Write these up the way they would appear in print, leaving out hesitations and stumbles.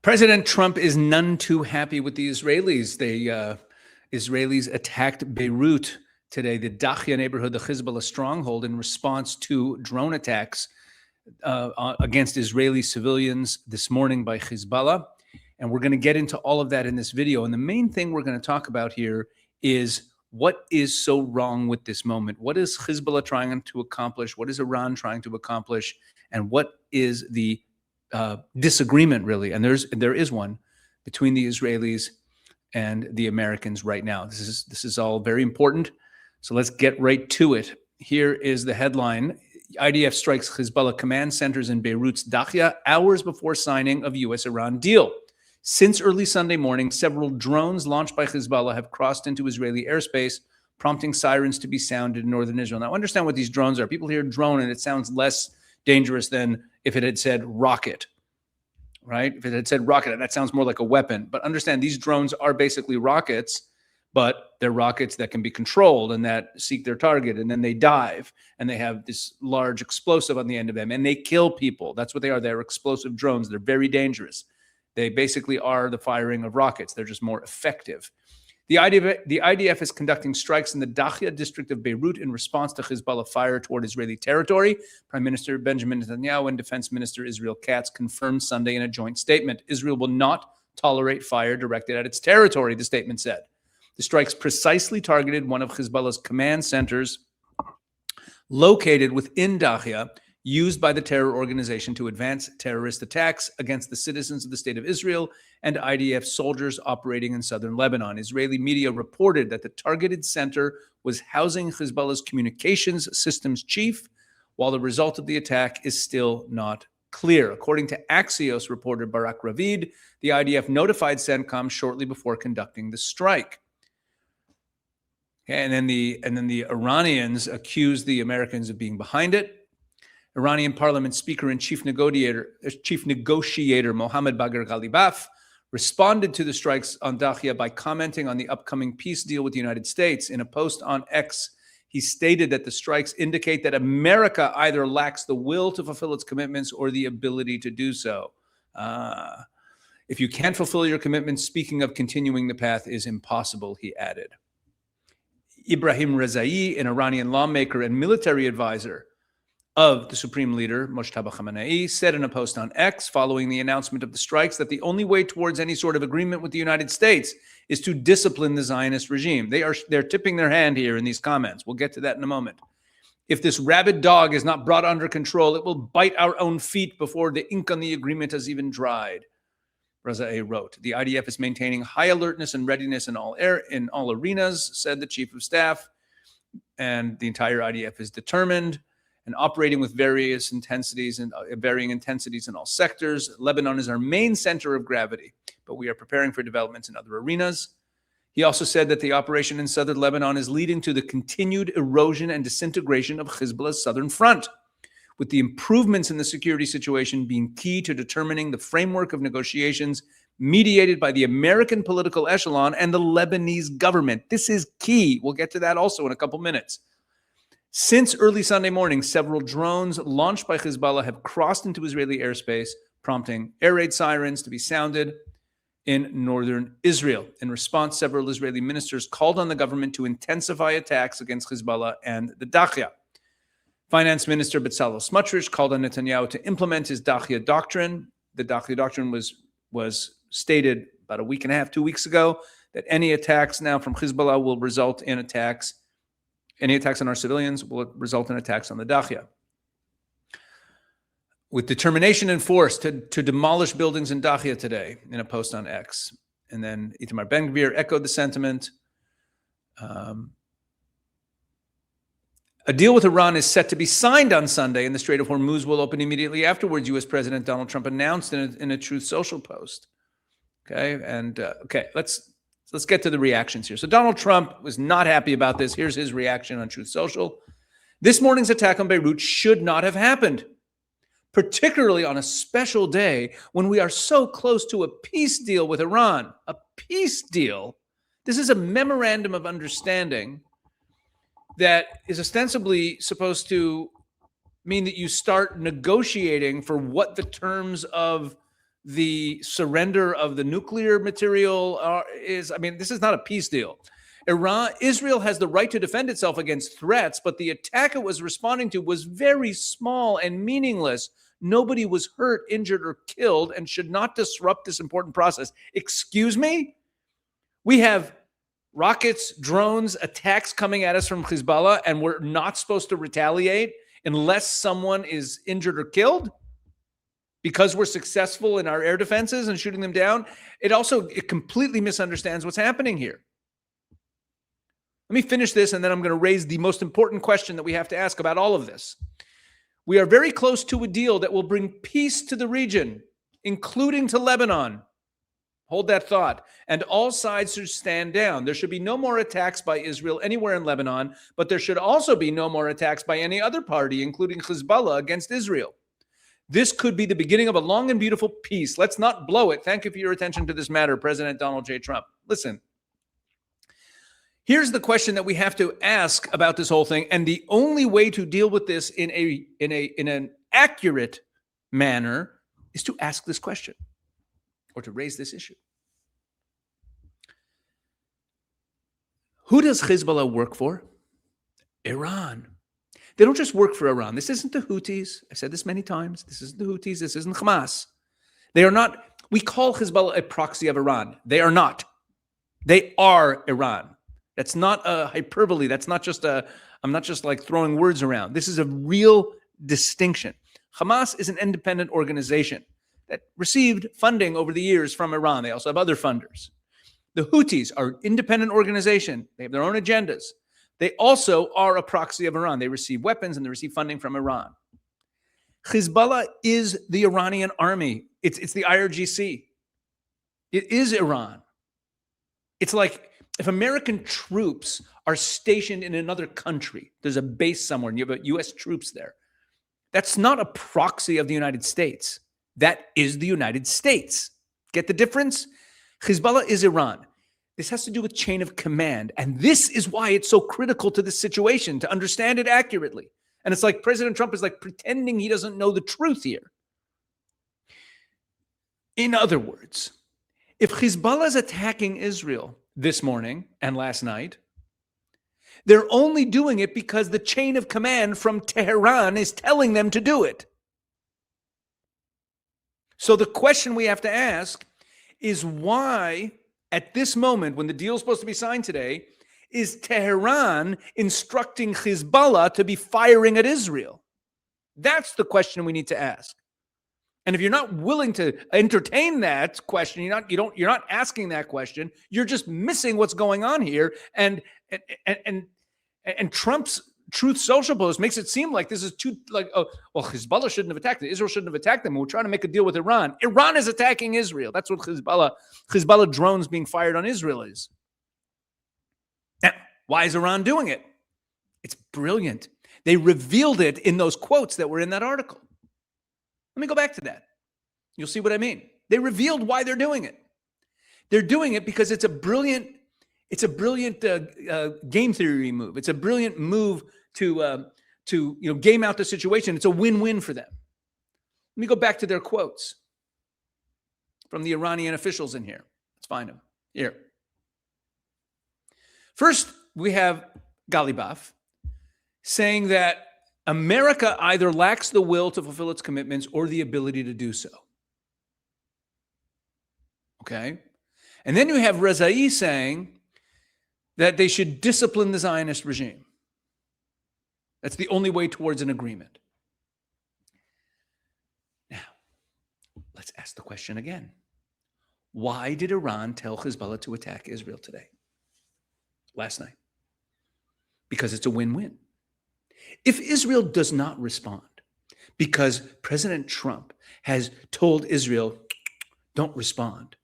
President Trump is none too happy with the Israelis. Israelis attacked Beirut today, the Dachya neighborhood, the Hezbollah stronghold, in response to drone attacks against Israeli civilians this morning by Hezbollah. And we're going to get into all of that in this video. And the main thing we're going to talk about here is what is so wrong with this moment? What is Hezbollah trying to accomplish? What is Iran trying to accomplish? And what is the disagreement, really? And there is one between the Israelis and the Americans right now. This is all very important. So let's get right to it. Here is the headline: IDF strikes Hezbollah command centers in Beirut's Dachya hours before signing of U.S.-Iran deal. Since early Sunday morning, several drones launched by Hezbollah have crossed into Israeli airspace, prompting sirens to be sounded in northern Israel. Now, understand what these drones are. People hear drone and it sounds less dangerous than if it had said rocket, right? If it had said rocket, that sounds more like a weapon. But understand, these drones are basically rockets, but they're rockets that can be controlled and that seek their target, and then they dive, and they have this large explosive on the end of them, and they kill people. That's what they are. They're explosive drones. They're very dangerous. They basically are the firing of rockets. They're just more effective. The IDF is conducting strikes in the Dachya district of Beirut in response to Hezbollah fire toward Israeli territory. Prime Minister Benjamin Netanyahu and Defense Minister Israel Katz confirmed Sunday in a joint statement. Israel will not tolerate fire directed at its territory, the statement said. The strikes precisely targeted one of Hezbollah's command centers located within Dachya, used by the terror organization to advance terrorist attacks against the citizens of the state of Israel and IDF soldiers operating in southern Lebanon. Israeli media reported that the targeted center was housing Hezbollah's communications systems chief, while the result of the attack is still not clear. According to Axios reporter Barak Ravid, the IDF notified CENTCOM shortly before conducting the strike. And then the Iranians accused the Americans of being behind it. Iranian Parliament Speaker and Chief Negotiator Mohammad Bagher Ghalibaf responded to the strikes on Dachya by commenting on the upcoming peace deal with the United States. In a post on X, he stated that the strikes indicate that America either lacks the will to fulfill its commitments or the ability to do so. If you can't fulfill your commitments, speaking of continuing the path is impossible, he added. Ibrahim Rezai, an Iranian lawmaker and military advisor of the Supreme Leader, Mojtaba Khamenei, said in a post on X following the announcement of the strikes that the only way towards any sort of agreement with the United States is to discipline the Zionist regime. They're tipping their hand here in these comments. We'll get to that in a moment. If this rabid dog is not brought under control, it will bite our own feet before the ink on the agreement has even dried, Rezai wrote. The IDF is maintaining high alertness and readiness in all arenas, said the chief of staff, and the entire IDF is determined and operating with varying intensities in all sectors. Lebanon is our main center of gravity, but we are preparing for developments in other arenas. He also said that the operation in southern Lebanon is leading to the continued erosion and disintegration of Hezbollah's southern front, with the improvements in the security situation being key to determining the framework of negotiations mediated by the American political echelon and the Lebanese government. This is key. We'll get to that also in a couple minutes. Since early Sunday morning, several drones launched by Hezbollah have crossed into Israeli airspace, prompting air raid sirens to be sounded in northern Israel. In response, several Israeli ministers called on the government to intensify attacks against Hezbollah and the Dachya. Finance Minister Bezalel Smotrich called on Netanyahu to implement his Dachya doctrine. The Dachya doctrine was stated about a week and a half, 2 weeks ago, that any attacks now from Hezbollah will result in attacks. Any attacks on our civilians will result in attacks on the Dachya. With determination and force to demolish buildings in Dachya today, in a post on X. And then Itamar Ben-Gvir echoed the sentiment. A deal with Iran is set to be signed on Sunday, and the Strait of Hormuz will open immediately afterwards, U.S. President Donald Trump announced in a Truth Social post. Okay, and let's get to the reactions here. So Donald Trump was not happy about this. Here's his reaction on Truth Social. This morning's attack on Beirut should not have happened, particularly on a special day when we are so close to a peace deal with Iran. A peace deal? This is a memorandum of understanding that is ostensibly supposed to mean that you start negotiating for what the terms of the surrender of the nuclear material this is not a peace deal. Israel has the right to defend itself against threats, but the attack it was responding to was very small and meaningless. Nobody was hurt, injured, or killed and should not disrupt this important process. Excuse me? We have rockets, drones, attacks coming at us from Hezbollah, and we're not supposed to retaliate unless someone is injured or killed because we're successful in our air defenses and shooting them down. It completely misunderstands what's happening here. Let me finish this, and then I'm going to raise the most important question that we have to ask about all of this. We are very close to a deal that will bring peace to the region, including to Lebanon. Hold that thought. And all sides should stand down. There should be no more attacks by Israel anywhere in Lebanon, but there should also be no more attacks by any other party, including Hezbollah, against Israel. This could be the beginning of a long and beautiful peace. Let's not blow it. Thank you for your attention to this matter, President Donald J. Trump. Listen. Here's the question that we have to ask about this whole thing, and the only way to deal with this in an accurate manner is to ask this question or to raise this issue. Who does Hezbollah work for? Iran. They don't just work for Iran. This isn't the Houthis. I've said this many times. This isn't the Houthis. This isn't Hamas. They are not. We call Hezbollah a proxy of Iran. They are not. They are Iran. That's not a hyperbole. That's not just I'm not just like throwing words around. This is a real distinction. Hamas is an independent organization that received funding over the years from Iran. They also have other funders. The Houthis are an independent organization. They have their own agendas. They also are a proxy of Iran. They receive weapons and they receive funding from Iran. Hezbollah is the Iranian army. It's the IRGC. It is Iran. It's like if American troops are stationed in another country, there's a base somewhere and you have U.S. troops there. That's not a proxy of the United States. That is the United States. Get the difference? Hezbollah is Iran. This has to do with chain of command. And this is why it's so critical to this situation, to understand it accurately. And it's like President Trump is like pretending he doesn't know the truth here. In other words, if Hezbollah is attacking Israel this morning and last night, they're only doing it because the chain of command from Tehran is telling them to do it. So the question we have to ask is why, at this moment, when the deal is supposed to be signed today, is Tehran instructing Hezbollah to be firing at Israel? That's the question we need to ask. And if you're not willing to entertain that question, you're not asking that question, you're just missing what's going on here. And Trump's Truth Social post makes it seem like this is too Hezbollah shouldn't have attacked them. Israel shouldn't have attacked them. We're trying to make a deal with Iran. Iran is attacking Israel. That's what Hezbollah drones being fired on Israel is. Now, why is Iran doing it? It's brilliant. They revealed it in those quotes that were in that article. Let me go back to that. You'll see what I mean. They revealed why they're doing it. They're doing it because it's a brilliant game theory move. It's a brilliant move to game out the situation. It's a win-win for them. Let me go back to their quotes from the Iranian officials in here. Let's find them here. First, we have Ghalibaf saying that America either lacks the will to fulfill its commitments or the ability to do so. Okay? And then you have Rezai saying that they should discipline the Zionist regime. That's the only way towards an agreement. Now, let's ask the question again. Why did Iran tell Hezbollah to attack Israel today? Last night? Because it's a win-win. If Israel does not respond because President Trump has told Israel, don't respond,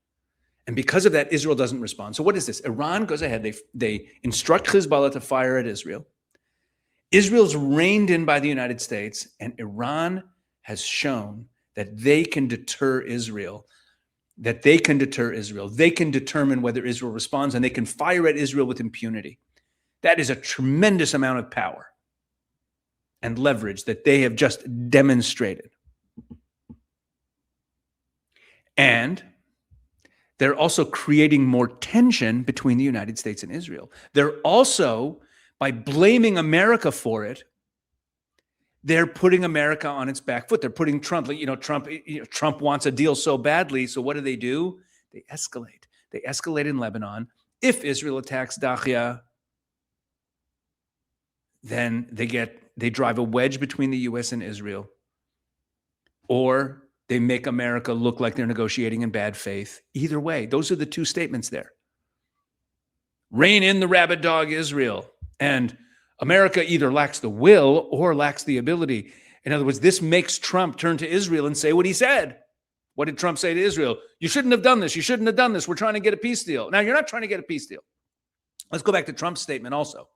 and because of that, Israel doesn't respond. So what is this? Iran goes ahead. They instruct Hezbollah to fire at Israel. Israel's reined in by the United States, and Iran has shown that they can deter Israel, They can determine whether Israel responds, and they can fire at Israel with impunity. That is a tremendous amount of power and leverage that they have just demonstrated. And they're also creating more tension between the United States and Israel. They're also, by blaming America for it, they're putting America on its back foot. They're putting Trump, Trump wants a deal so badly. So what do? They escalate. They escalate in Lebanon. If Israel attacks Dahya, then they drive a wedge between the U.S. and Israel, or they make America look like they're negotiating in bad faith. Either way, those are the two statements there. Rein in the rabid dog Israel. And America either lacks the will or lacks the ability. In other words, this makes Trump turn to Israel and say what he said. What did Trump say to Israel? You shouldn't have done this. You shouldn't have done this. We're trying to get a peace deal. Now, you're not trying to get a peace deal. Let's go back to Trump's statement also.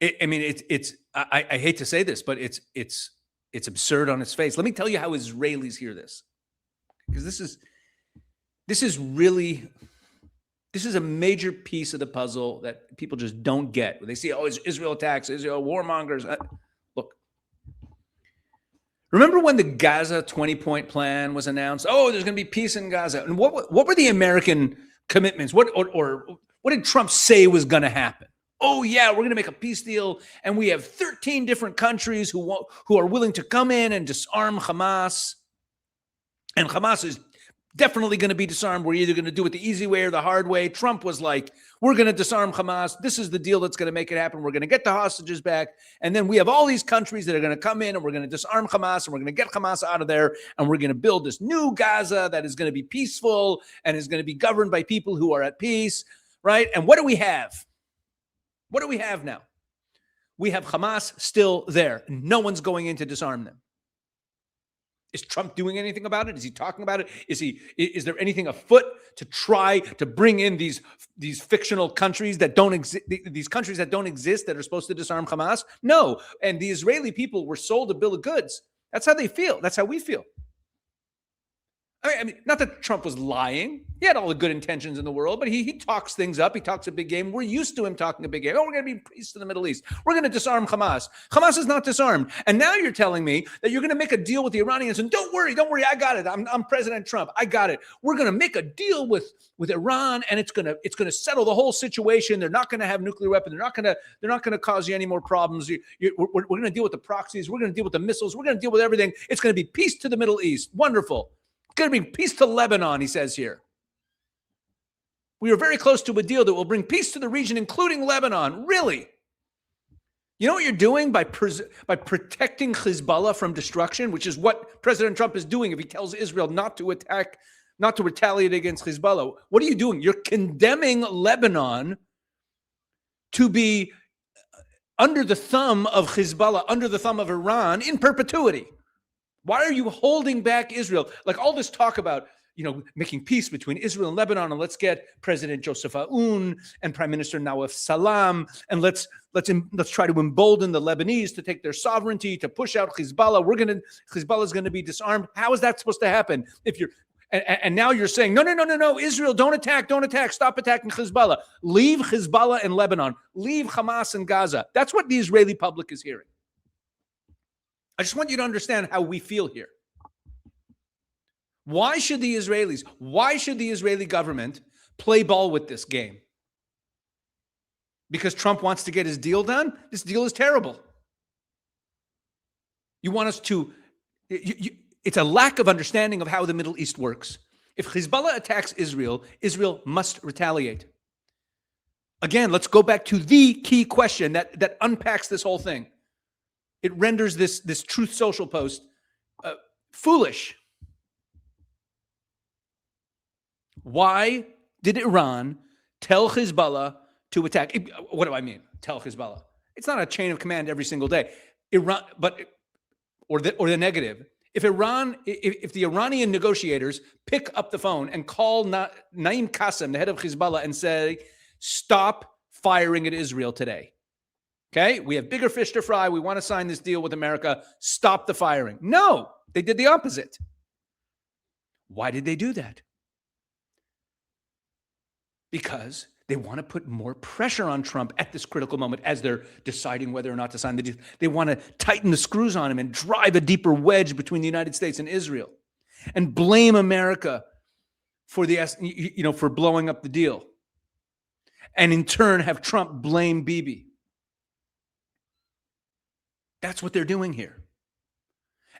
I hate to say this, but it's absurd on its face. Let me tell you how Israelis hear this. Because this is a major piece of the puzzle that people just don't get. They see, Israel attacks, Israel, warmongers. Look, remember when the Gaza 20-point plan was announced? Oh, there's going to be peace in Gaza. And what were the American commitments? What did Trump say was going to happen? Oh, yeah, we're going to make a peace deal. And we have 13 different countries who are willing to come in and disarm Hamas. And Hamas is definitely going to be disarmed. We're either going to do it the easy way or the hard way. Trump was like, we're going to disarm Hamas. This is the deal that's going to make it happen. We're going to get the hostages back. And then we have all these countries that are going to come in and we're going to disarm Hamas and we're going to get Hamas out of there. And we're going to build this new Gaza that is going to be peaceful and is going to be governed by people who are at peace, right? And what do we have? What do we have now? We have Hamas still there. No one's going in to disarm them. Is Trump doing anything about it? Is he talking about it? Is there anything afoot to try to bring in these fictional countries that don't exist, these countries that don't exist that are supposed to disarm Hamas? No. And the Israeli people were sold a bill of goods. That's how they feel. That's how we feel. I mean, not that Trump was lying. He had all the good intentions in the world, but he talks things up. He talks a big game. We're used to him talking a big game. Oh, we're going to be peace in the Middle East. We're going to disarm Hamas. Hamas is not disarmed. And now you're telling me that you're going to make a deal with the Iranians. And don't worry. I got it. I'm President Trump. I got it. We're going to make a deal with Iran, and it's going to settle the whole situation. They're not going to have nuclear weapons. They're not going to cause you any more problems. We're going to deal with the proxies. We're going to deal with the missiles. We're going to deal with everything. It's going to be peace to the Middle East. Wonderful. Going to bring peace to Lebanon, he says here. We are very close to a deal that will bring peace to the region, including Lebanon. Really? You know what you're doing by protecting Hezbollah from destruction, which is what President Trump is doing if he tells Israel not to attack, not to retaliate against Hezbollah. What are you doing? You're condemning Lebanon to be under the thumb of Hezbollah, under the thumb of Iran in perpetuity. Why are you holding back Israel? Like all this talk about, making peace between Israel and Lebanon, and let's get President Joseph Aoun and Prime Minister Nawaf Salam, and let's try to embolden the Lebanese to take their sovereignty, to push out Hezbollah. Hezbollah is going to be disarmed. How is that supposed to happen? And now you're saying, no, Israel, don't attack, stop attacking Hezbollah. Leave Hezbollah in Lebanon. Leave Hamas in Gaza. That's what the Israeli public is hearing. I just want you to understand how we feel here. Why should the Israeli government play ball with this game? Because Trump wants to get his deal done? This deal is terrible. You want us to... it's a lack of understanding of how the Middle East works. If Hezbollah attacks Israel, Israel must retaliate. Again, let's go back to the key question that unpacks this whole thing. It renders this Truth Social post foolish. Why did Iran tell Hezbollah to attack? What do I mean? Tell Hezbollah. It's not a chain of command every single day. Iran, or the negative. If the Iranian negotiators pick up the phone and call Naim Qassem, the head of Hezbollah, and say, stop firing at Israel today. Okay, we have bigger fish to fry. We want to sign this deal with America. Stop the firing. No, they did the opposite. Why did they do that? Because they want to put more pressure on Trump at this critical moment as they're deciding whether or not to sign the deal. They want to tighten the screws on him and drive a deeper wedge between the United States and Israel. and blame America for for blowing up the deal, and in turn have Trump blame Bibi. That's what they're doing here.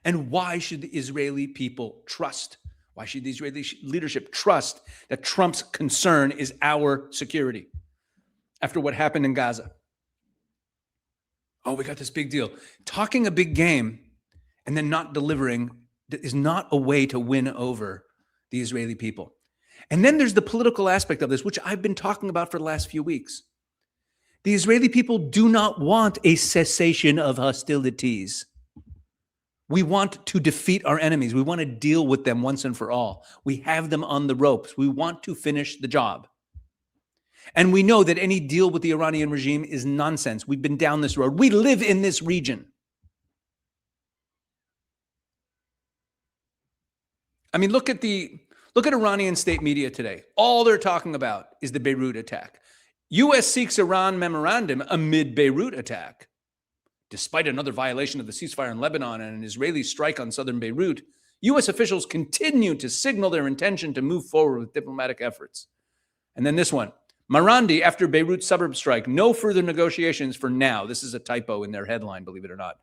And why should the Israeli people trust? Why should the Israeli leadership trust that Trump's concern is our security after what happened in Gaza? Oh, we got this big deal. Talking a big game and then not delivering is not a way to win over the Israeli people. And then there's the political aspect of this, which I've been talking about for the last few weeks. The Israeli people do not want a cessation of hostilities. We want to defeat our enemies. We want to deal with them once and for all. We have them on the ropes. We want to finish the job. And we know that any deal with the Iranian regime is nonsense. We've been down this road. We live in this region. I mean, look at Iranian state media today. All they're talking about is the Beirut attack. U.S. seeks Iran memorandum amid Beirut attack. Despite another violation of the ceasefire in Lebanon and an Israeli strike on southern Beirut, U.S. officials continue to signal their intention to move forward with diplomatic efforts. And then this one, Marandi after Beirut suburb strike, no further negotiations for now. This is a typo in their headline, believe it or not.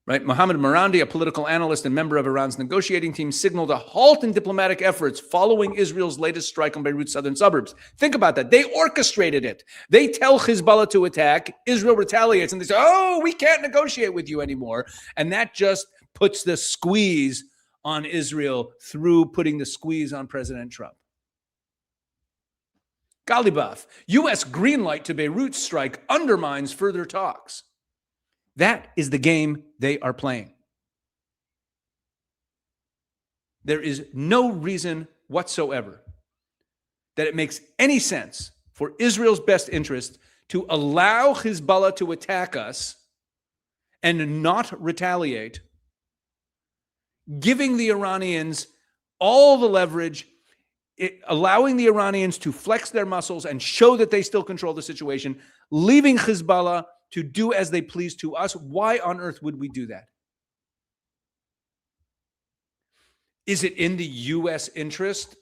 Right? Mohammed Marandi, a political analyst and member of Iran's negotiating team, signaled a halt in diplomatic efforts following Israel's latest strike on Beirut's southern suburbs. Think about that. They orchestrated it. They tell Hezbollah to attack. Israel retaliates and they say, oh, we can't negotiate with you anymore. And that just puts the squeeze on Israel through putting the squeeze on President Trump. Galibaf, U.S. green light to Beirut strike undermines further talks. That is the game they are playing. There is no reason whatsoever that it makes any sense for Israel's best interest to allow Hezbollah to attack us and not retaliate, giving the Iranians all the leverage, allowing the Iranians to flex their muscles and show that they still control the situation, leaving Hezbollah to do as they please to us. Why on earth would we do that? Is it in the U.S. interest?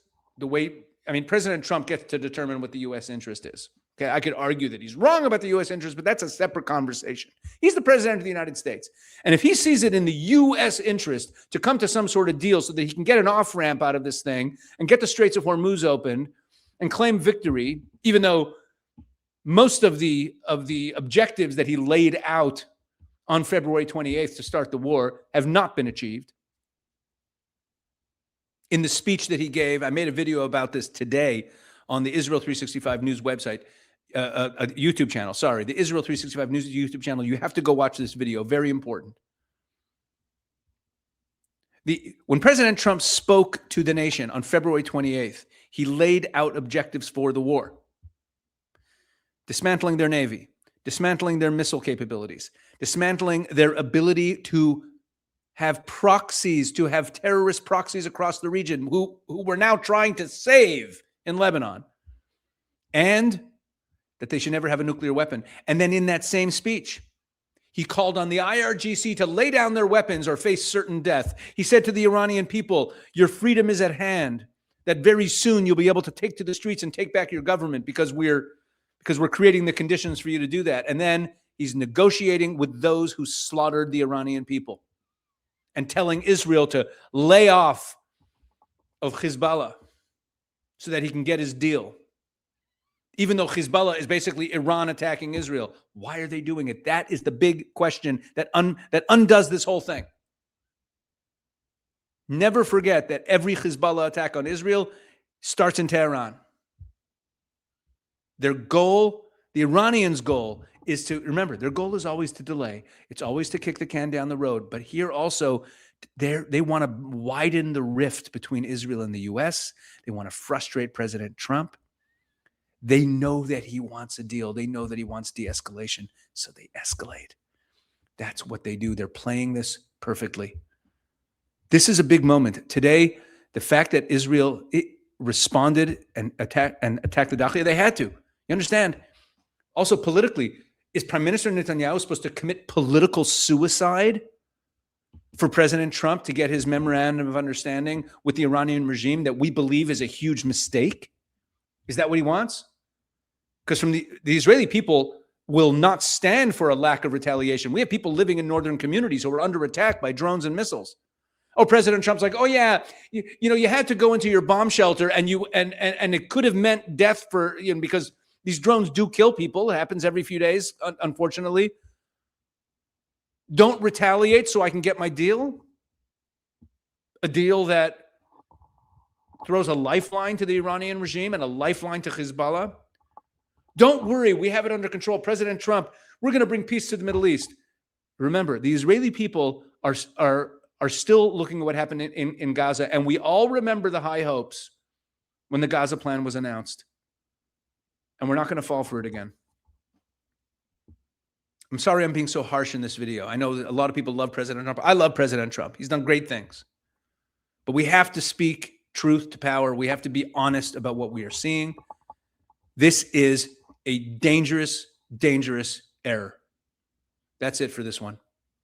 President Trump gets to determine what the U.S. interest is. Okay, I could argue that he's wrong about the U.S. interest, but that's a separate conversation. He's the president of the United States. And if he sees it in the U.S. interest to come to some sort of deal so that he can get an off-ramp out of this thing and get the Straits of Hormuz open and claim victory, even though most of the objectives that he laid out on February 28th to start the war have not been achieved. In the speech that he gave, I made a video about this today on the Israel 365 News website, a YouTube channel. Sorry, the Israel 365 News YouTube channel. You have to go watch this video. Very important. When President Trump spoke to the nation on February 28th, he laid out objectives for the war. Dismantling their navy, dismantling their missile capabilities, dismantling their ability to have proxies, to have terrorist proxies across the region who we're now trying to save in Lebanon, and that they should never have a nuclear weapon. And then in that same speech, he called on the IRGC to lay down their weapons or face certain death. He said to the Iranian people, your freedom is at hand, that very soon you'll be able to take to the streets and take back your government because we're creating the conditions for you to do that. And then he's negotiating with those who slaughtered the Iranian people and telling Israel to lay off of Hezbollah so that he can get his deal. Even though Hezbollah is basically Iran attacking Israel. Why are they doing it? That is the big question that undoes this whole thing. Never forget that every Hezbollah attack on Israel starts in Tehran. Their goal, the Iranians' goal, is to, remember, their goal is always to delay. It's always to kick the can down the road. But here also, they want to widen the rift between Israel and the U.S. They want to frustrate President Trump. They know that he wants a deal. They know that he wants de-escalation, so they escalate. That's what they do. They're playing this perfectly. This is a big moment. Today, the fact that Israel responded and attacked the Dakhlia, they had to. You understand? Also, politically, is Prime Minister Netanyahu supposed to commit political suicide for President Trump to get his memorandum of understanding with the Iranian regime that we believe is a huge mistake? Is that what he wants? Because from the Israeli people will not stand for a lack of retaliation. We have people living in northern communities who are under attack by drones and missiles. Oh, President Trump's like, oh yeah, you had to go into your bomb shelter and it could have meant death for, because these drones do kill people. It happens every few days, unfortunately. Don't retaliate so I can get my deal. A deal that throws a lifeline to the Iranian regime and a lifeline to Hezbollah. Don't worry, we have it under control. President Trump, we're going to bring peace to the Middle East. Remember, the Israeli people are still looking at what happened in Gaza, and we all remember the high hopes when the Gaza plan was announced. And we're not going to fall for it again. I'm sorry I'm being so harsh in this video. I know that a lot of people love President Trump. I love President Trump. He's done great things. But we have to speak truth to power. We have to be honest about what we are seeing. This is a dangerous, dangerous error. That's it for this one.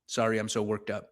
Sorry I'm so worked up.